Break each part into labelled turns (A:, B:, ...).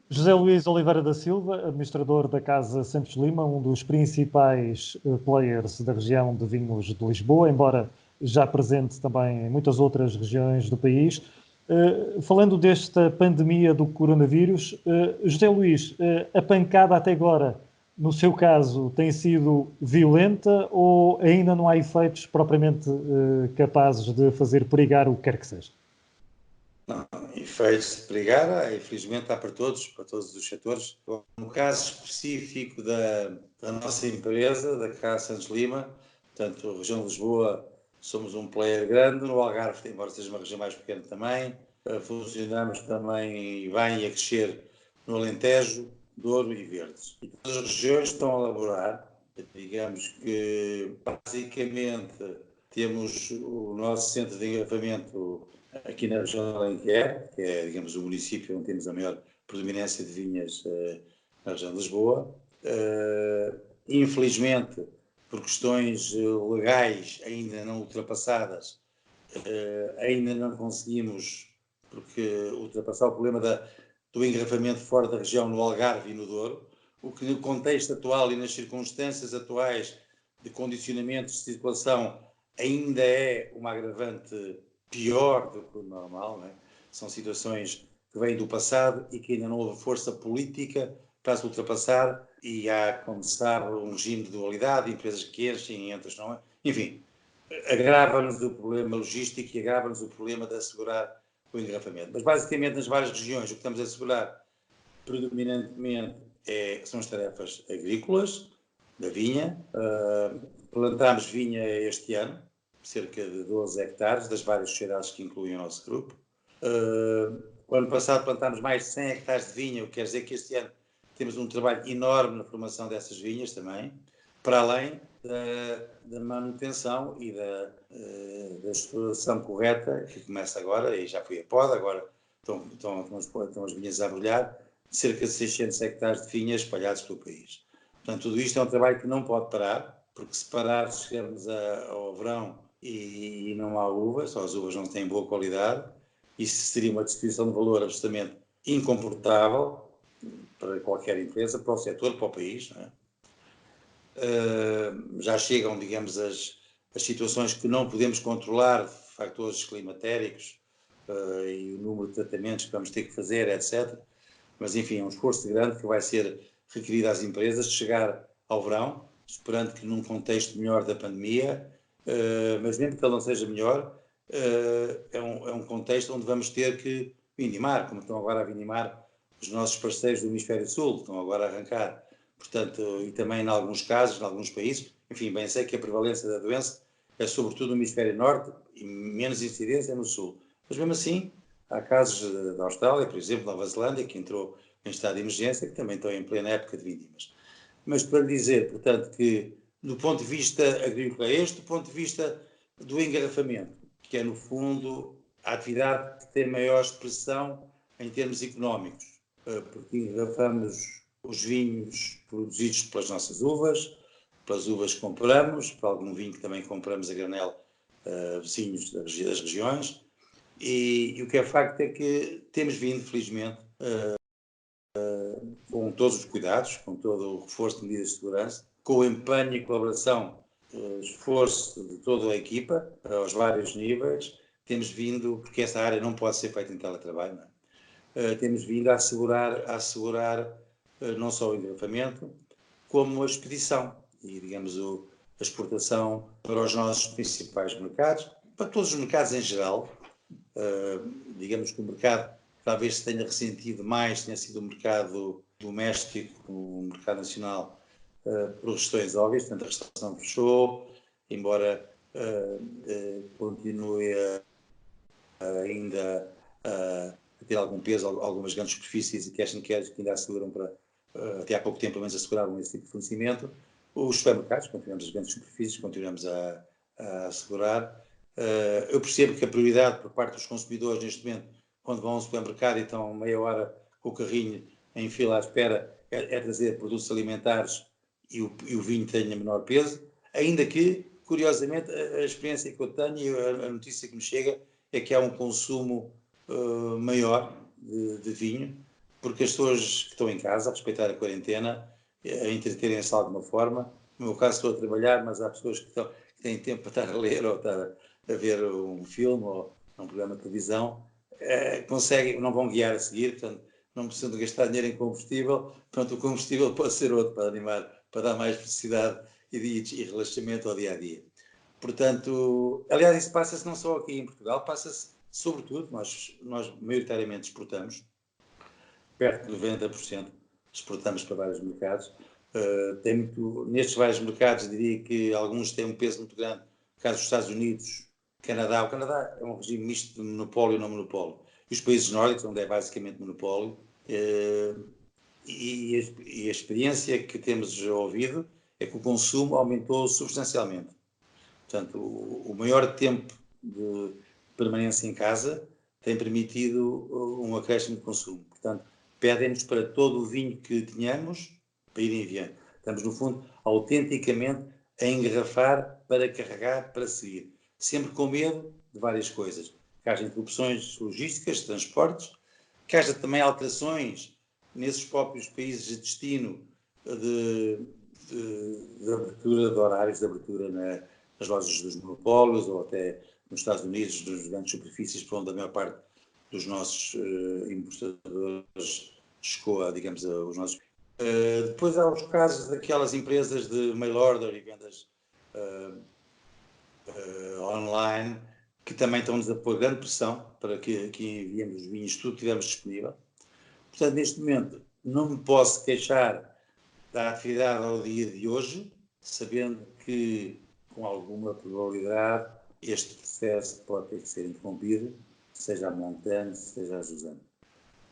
A: José Luís Oliveira da Silva, administrador da Casa Santos Lima, um dos principais players da região de vinhos de Lisboa, embora já presente também em muitas outras regiões do país. Falando desta pandemia do coronavírus, José Luís, a pancada até agora, no seu caso, tem sido violenta ou ainda não há efeitos propriamente capazes de fazer perigar o que quer que seja?
B: Não, efeitos de perigar, infelizmente há para todos os setores. No caso específico da nossa empresa, da Casa Santos Lima, portanto, a região de Lisboa, somos um player grande, no Algarve, embora seja uma região mais pequena também, funcionamos também bem a crescer no Alentejo, Douro e Verdes. E todas as regiões estão a elaborar, digamos que basicamente temos o nosso centro de engarrafamento aqui na região de Alenquer, que é, digamos, o município onde temos a maior predominância de vinhas na região de Lisboa. Infelizmente, por questões legais ainda não ultrapassadas, ainda não conseguimos ultrapassar o problema do engarrafamento fora da região no Algarve e no Douro, o que no contexto atual e nas circunstâncias atuais de condicionamentos de circulação ainda é uma agravante pior do que o normal, não é? São situações que vêm do passado e que ainda não houve força política para se ultrapassar e há a começar um regime de dualidade, empresas que enchem e outras não é. Enfim, agrava-nos o problema logístico e agrava-nos o problema de assegurar o engarrafamento. Mas basicamente nas várias regiões o que estamos a assegurar predominantemente são as tarefas agrícolas, da vinha. Plantámos vinha este ano, cerca de 12 hectares, das várias sociedades que incluem o nosso grupo. O ano passado plantámos mais de 100 hectares de vinha, o que quer dizer que este ano temos um trabalho enorme na formação dessas vinhas também, para além da manutenção e da exploração correta, que começa agora, e já foi a poda, agora estão as vinhas a brulhar, cerca de 600 hectares de vinhas espalhados pelo país. Portanto, tudo isto é um trabalho que não pode parar, porque se parar, chegamos ao verão e não há uvas, ou as uvas não têm boa qualidade, isso seria uma destruição de valor absolutamente incomportável para qualquer empresa, para o setor, para o país. Não é? Já chegam, digamos, as situações que não podemos controlar, fatores climatéricos e o número de tratamentos que vamos ter que fazer, etc. Mas, enfim, é um esforço grande que vai ser requerido às empresas de chegar ao verão, esperando que num contexto melhor da pandemia, mas mesmo que ele não seja melhor, é um contexto onde vamos ter que vindimar, como estão agora a vindimar os nossos parceiros do Hemisfério Sul, estão agora a arrancar. Portanto, e também em alguns casos, em alguns países, enfim, bem sei que a prevalência da doença é sobretudo no Hemisfério Norte e menos incidência no Sul. Mas mesmo assim, há casos da Austrália, por exemplo, Nova Zelândia, que entrou em estado de emergência, que também estão em plena época de vindimas. Mas para lhe dizer, portanto, que do ponto de vista agrícola é este, do ponto de vista do engarrafamento, que é, no fundo, a atividade que tem maior expressão em termos económicos, porque engarrafamos os vinhos produzidos pelas nossas uvas, pelas uvas que compramos, por algum vinho que também compramos a granel, vizinhos das regiões, e o que é facto é que temos vindo, felizmente, com todos os cuidados, com todo o reforço de medidas de segurança, com o empenho e colaboração, esforço de toda a equipa, aos vários níveis, temos vindo, porque essa área não pode ser feita em teletrabalho, temos vindo a assegurar não só o engarrafamento, como a expedição e, digamos, a exportação para os nossos principais mercados, para todos os mercados em geral. Digamos que o mercado talvez se tenha ressentido mais, tenha sido o mercado doméstico, o mercado nacional, por questões óbvias, portanto a restauração fechou, embora continue ainda a ter algum peso, algumas grandes superfícies e que acham que ainda asseguram até há pouco tempo, pelo menos asseguravam esse tipo de fornecimento. Os supermercados, continuamos as grandes superfícies, continuamos a assegurar. Eu percebo que a prioridade por parte dos consumidores neste momento, quando vão ao supermercado e estão meia hora com o carrinho em fila à espera, é trazer produtos alimentares e o vinho tenha menor peso, ainda que, curiosamente, a experiência que eu tenho e a notícia que me chega é que há um consumo maior de vinho, porque as pessoas que estão em casa a respeitar a quarentena, a entreterem-se de alguma forma. No meu caso estou a trabalhar, mas há pessoas que têm tempo para estar a ler ou estar a ver um filme ou um programa de televisão, conseguem, não vão guiar a seguir, portanto não precisam de gastar dinheiro em combustível, portanto o combustível pode ser outro para animar, para dar mais felicidade e relaxamento ao dia-a-dia. Portanto, aliás, isso passa-se não só aqui em Portugal, passa-se sobretudo, nós maioritariamente exportamos, perto de 90% exportamos para vários mercados. Nestes vários mercados, diria que alguns têm um peso muito grande, no caso dos Estados Unidos, Canadá. O Canadá é um regime misto de monopólio e não monopólio. E os países nórdicos, onde é basicamente monopólio, e a experiência que temos ouvido é que o consumo aumentou substancialmente. Portanto, o maior tempo de permanência em casa tem permitido um acréscimo de consumo. Portanto, pedem-nos para todo o vinho que tínhamos para ir enviando. Estamos, no fundo, autenticamente a engarrafar para carregar, para seguir. Sempre com medo de várias coisas. Que haja interrupções logísticas, transportes, que haja também alterações nesses próprios países de destino de abertura de horários, de abertura nas lojas dos monopólios ou até nos Estados Unidos, nas grandes superfícies, para onde a maior parte dos nossos importadores chegou, digamos, os nossos. Depois há os casos daquelas empresas de mail order e vendas online, que também estão-nos a pôr grande pressão para que enviemos os vinhos, tudo que tivermos disponível. Portanto, neste momento, não me posso queixar da atividade ao dia de hoje, sabendo que, com alguma probabilidade, este processo pode ter que ser interrompido, seja a montante, seja a jusante.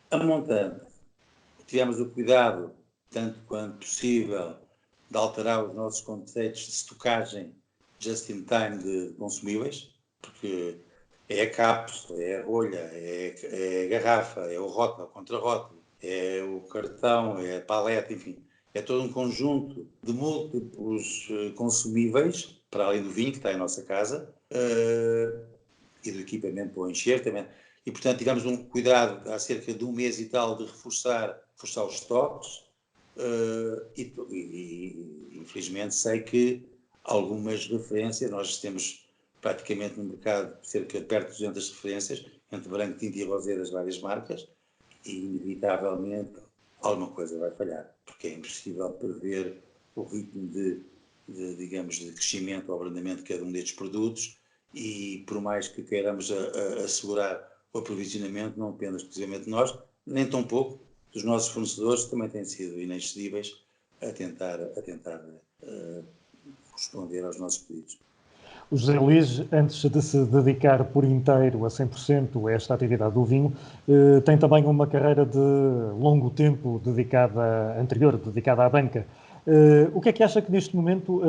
B: A montante, tivemos o cuidado, tanto quanto possível, de alterar os nossos conceitos de estocagem just in time de consumíveis, porque é a cápsula, é a rolha, é a garrafa, é o rótulo, é o contrarótulo, é o cartão, é a paleta, enfim. É todo um conjunto de múltiplos consumíveis, para além do vinho que está em nossa casa, e do equipamento para o encher também. E, portanto, tivemos um cuidado há cerca de um mês e tal de reforçar os estoques, e infelizmente sei que algumas referências, nós temos praticamente no mercado cerca de perto de 200 referências, entre branco, tinto e rosé das várias marcas, e inevitavelmente alguma coisa vai falhar, porque é impossível prever o ritmo digamos, de crescimento ou abrandamento de cada um destes produtos, e por mais que queiramos assegurar o aprovisionamento, não apenas exclusivamente nós, nem tão pouco dos nossos fornecedores, que também têm sido inexcedíveis a tentar responder aos nossos pedidos.
A: O José Luís, antes de se dedicar por inteiro a 100% a esta atividade do vinho, tem também uma carreira de longo tempo anterior, dedicada à banca. O que é que acha que neste momento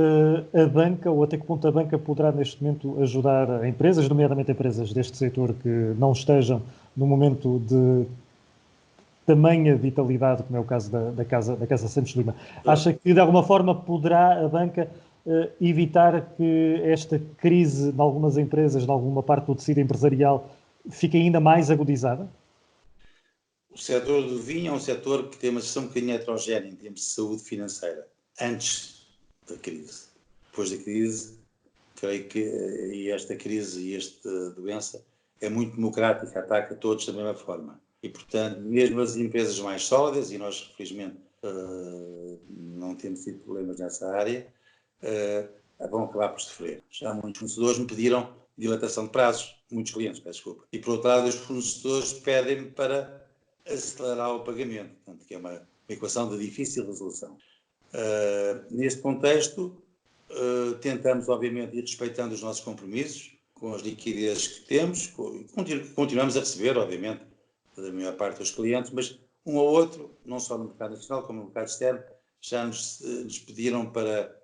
A: a banca, ou até que ponto a banca poderá neste momento ajudar empresas, nomeadamente empresas deste setor que não estejam no momento de tamanha vitalidade, como é o caso da Casa Santos Lima? Acha que de alguma forma poderá a banca evitar que esta crise de algumas empresas, de alguma parte do tecido empresarial, fique ainda mais agudizada?
B: O setor do vinho é um setor que tem uma gestão um bocadinho heterogénea em termos de saúde financeira, antes da crise. Depois da crise, creio que esta crise e esta doença é muito democrática, ataca todos da mesma forma. E, portanto, mesmo as empresas mais sólidas, e nós, felizmente, não temos tido problemas nessa área, vão acabar por sofrer. Já muitos fornecedores me pediram dilatação de prazos, muitos clientes, peço desculpa. E, por outro lado, os fornecedores pedem-me para acelerar o pagamento, portanto, que é uma equação de difícil resolução. Neste contexto, tentamos, obviamente, ir respeitando os nossos compromissos, com as liquidez que temos, continuamos a receber, obviamente, da maior parte dos clientes, mas um ou outro, não só no mercado nacional como no mercado externo, já nos pediram para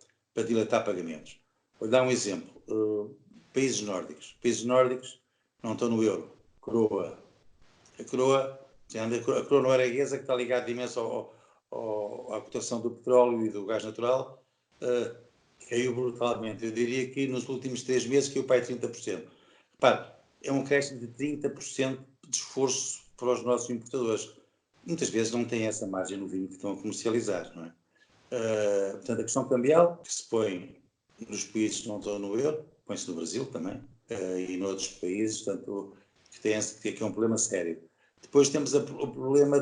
B: dilatar pagamentos. Vou dar um exemplo. Países nórdicos não estão no euro. Coroa. A coroa norueguesa, que está ligada imenso à cotação do petróleo e do gás natural, caiu brutalmente. Eu diria que nos últimos 3 meses caiu para aí 30%. Repare, é um acréscimo de 30% de esforço para os nossos importadores. muitas vezes não têm essa margem no vinho que estão a comercializar, não é? Portanto, a questão cambial, que se põe nos países que não estão no euro, põe-se no Brasil também, e noutros países, portanto, que é um problema sério. Depois temos o problema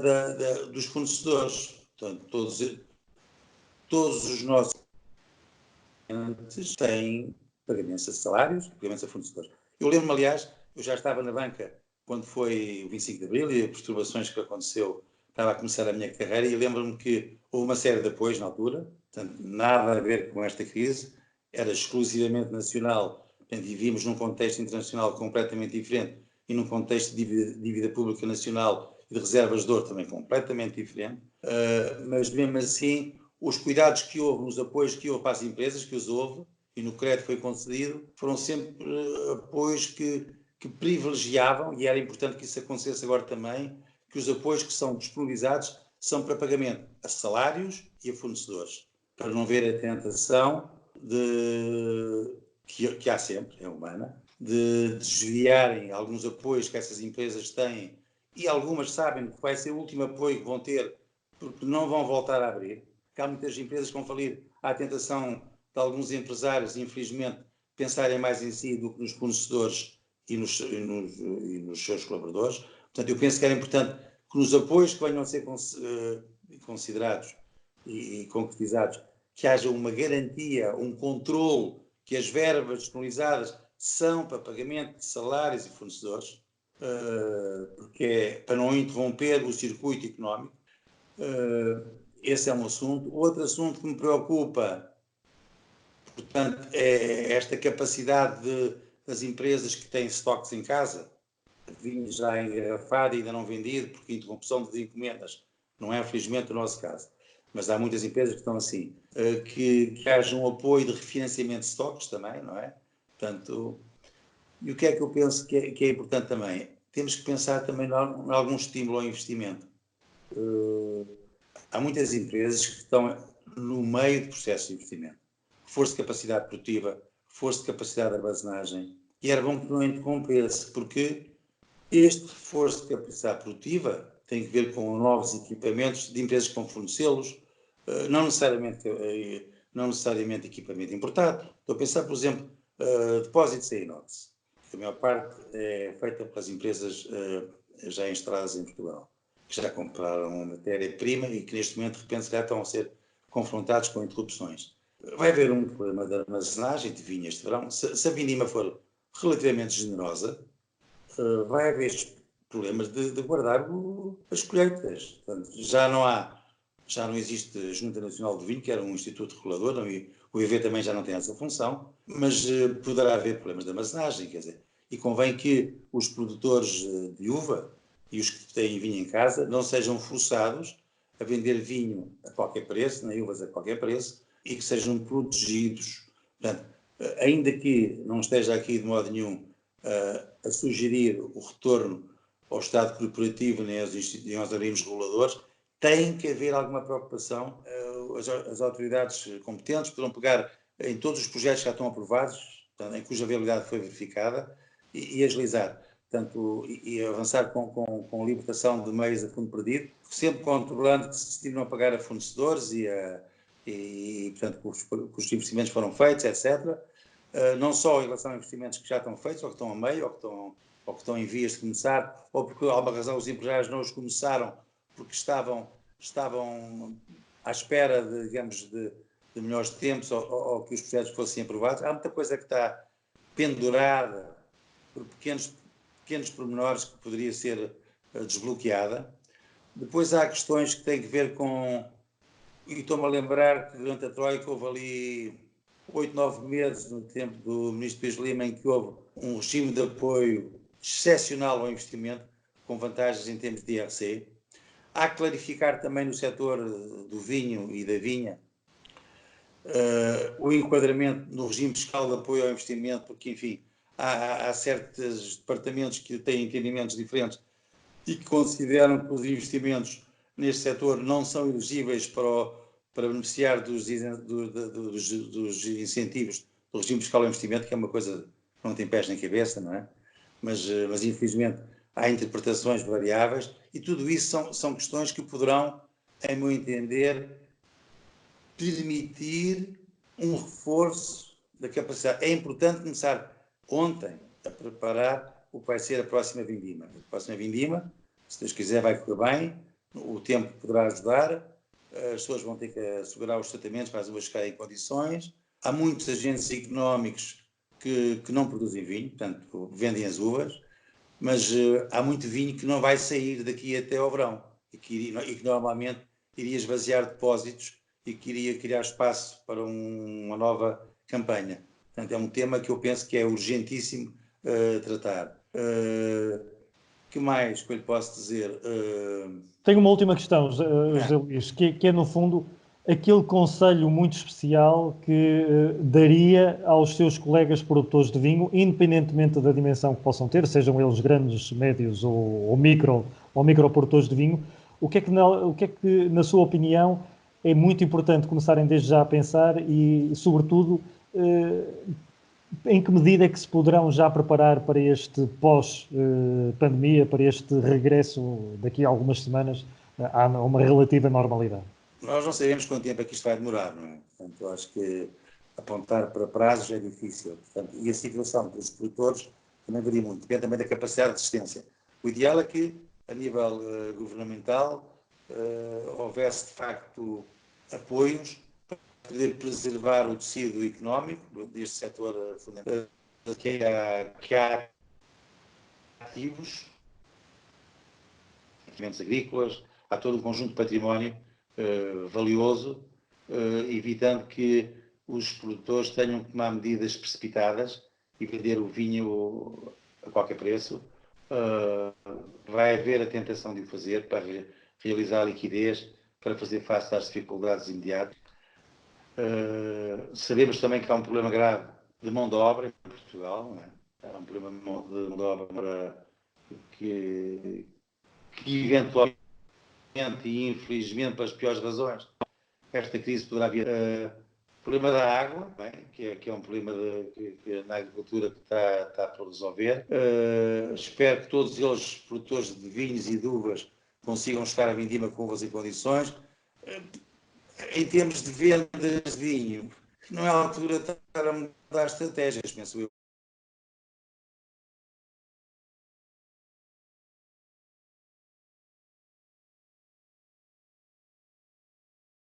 B: dos fornecedores. Portanto, todos os nossos clientes têm pagamentos a salários, pagamentos a fornecedores. Eu lembro-me, aliás, eu já estava na banca quando foi o 25 de Abril e as perturbações que aconteceu, estava a começar a minha carreira e lembro-me que houve uma série de apoios na altura, portanto, nada a ver com esta crise, era exclusivamente nacional, portanto, vivíamos num contexto internacional completamente diferente e num contexto de dívida pública nacional e de reservas de ouro também completamente diferente, mas mesmo assim os cuidados que houve, os apoios que houve para as empresas, que os houve, e no crédito foi concedido, foram sempre apoios que privilegiavam, e era importante que isso acontecesse agora também, que os apoios que são disponibilizados são para pagamento a salários e a fornecedores, para não haver a tentação que há sempre, é humana, de desviarem alguns apoios que essas empresas têm, e algumas sabem que vai ser o último apoio que vão ter, porque não vão voltar a abrir, porque há muitas empresas que vão falir, há a tentação de alguns empresários, infelizmente, pensarem mais em si do que nos fornecedores e nos seus colaboradores. Portanto, eu penso que era importante que nos apoios que venham a ser considerados e concretizados, que haja uma garantia, um controle, que as verbas disponibilizadas são para pagamento de salários e fornecedores, porque é para não interromper o circuito económico. Esse é um assunto. Outro assunto que me preocupa, portanto, é esta capacidade das empresas que têm estoques em casa, vinho já engarrafado e ainda não vendido, porque interrupção de encomendas não é, felizmente, o nosso caso. Mas há muitas empresas que estão assim. Que haja um apoio de refinanciamento de estoques também, não é? Portanto, e o que é que eu penso que é importante também? Temos que pensar também em algum estímulo ao investimento. Há muitas empresas que estão no meio do processo de investimento. Reforço de capacidade produtiva, reforço de capacidade de armazenagem. E era bom que não interrompesse, porque este reforço de capacidade produtiva tem que ver com novos equipamentos de empresas que vão fornecê-los, não necessariamente equipamento importado. Estou a pensar, por exemplo, depósitos em inox. A maior parte é feita pelas empresas já instaladas em Portugal, que já compraram matéria-prima e que neste momento, de repente, já estão a ser confrontados com interrupções. Vai haver um problema de armazenagem de vinho este verão. Se a vindima for relativamente generosa, vai haver problemas de guardar as colheitas. Portanto, já não existe a Junta Nacional do Vinho, que era um instituto regulador, não, e o IVE também já não tem essa função, mas poderá haver problemas de armazenagem, quer dizer, e convém que os produtores de uva e os que têm vinho em casa não sejam forçados a vender vinho a qualquer preço, nem uvas a qualquer preço, e que sejam protegidos. Portanto, ainda que não esteja aqui de modo nenhum a sugerir o retorno ao Estado corporativo nem aos organismos reguladores, tem que haver alguma preocupação. As autoridades competentes poderão pegar em todos os projetos que já estão aprovados, em cuja viabilidade foi verificada, e agilizar. Portanto, e avançar com libertação de meios a fundo perdido, sempre controlando que se destinam a pagar a fornecedores e portanto, que os investimentos foram feitos, etc. Não só em relação a investimentos que já estão feitos, ou que estão a meio, ou que estão em vias de começar, ou porque, por alguma razão, os empresários não os começaram porque estavam à espera, digamos, de melhores tempos, ou que os projetos fossem aprovados. Há muita coisa que está pendurada por pequenos pormenores que poderia ser desbloqueada. Depois há questões que têm que ver com... E estou-me a lembrar que durante a Troika houve ali 8, 9 meses, no tempo do Ministro Pires Lima, em que houve um regime de apoio excepcional ao investimento, com vantagens em termos de IRC. Há que clarificar também no setor do vinho e da vinha o enquadramento no regime fiscal de apoio ao investimento, porque, enfim, há certos departamentos que têm entendimentos diferentes e que consideram que os investimentos neste setor não são elegíveis para beneficiar dos incentivos do regime fiscal ao investimento, que é uma coisa que não tem pés nem cabeça, não é? Mas infelizmente há interpretações variáveis, e tudo isso são questões que poderão, em meu entender, permitir um reforço da capacidade. É importante começar ontem a preparar o que vai ser a próxima vindima. A próxima vindima, se Deus quiser, vai correr bem, o tempo poderá ajudar, as pessoas vão ter que assegurar os tratamentos para as uvas ficarem em condições. Há muitos agentes económicos que não produzem vinho, portanto, vendem as uvas, mas há muito vinho que não vai sair daqui até ao verão e que normalmente iria esvaziar depósitos e que iria criar espaço para uma nova campanha. Portanto, é um tema que eu penso que é urgentíssimo tratar. Que mais que eu lhe posso dizer?
A: Tenho uma última questão, José Luís, que é, no fundo, aquele conselho muito especial que daria aos seus colegas produtores de vinho, independentemente da dimensão que possam ter, sejam eles grandes, médios ou micro produtores de vinho, o que é que, na sua opinião, é muito importante começarem desde já a pensar e, sobretudo, em que medida é que se poderão já preparar para este pós-pandemia, para este regresso daqui a algumas semanas a uma relativa normalidade?
B: Nós não sabemos quanto tempo é que isto vai demorar, não é? Portanto, eu acho que apontar para prazos é difícil. Portanto, e a situação dos produtores também varia muito, depende também da capacidade de resistência. O ideal é que, a nível governamental, houvesse de facto apoios para poder preservar o tecido económico deste setor fundamental, que há ativos, equipamentos agrícolas, há todo um conjunto de património valioso, evitando que os produtores tenham que tomar medidas precipitadas e vender o vinho a qualquer preço. Vai haver a tentação de o fazer para realizar a liquidez, para fazer face às dificuldades imediatas. Sabemos também que há um problema grave de mão de obra em Portugal, não é? Há um problema de mão de obra que eventualmente e infelizmente pelas piores razões, esta crise poderá vir. O problema da água, bem, que é um problema que na agricultura que está por resolver. Espero que todos eles, produtores de vinhos e de uvas, consigam chegar à vindima com uvas em condições. Em termos de vendas de vinho, não é a altura de estar a mudar estratégias, penso eu.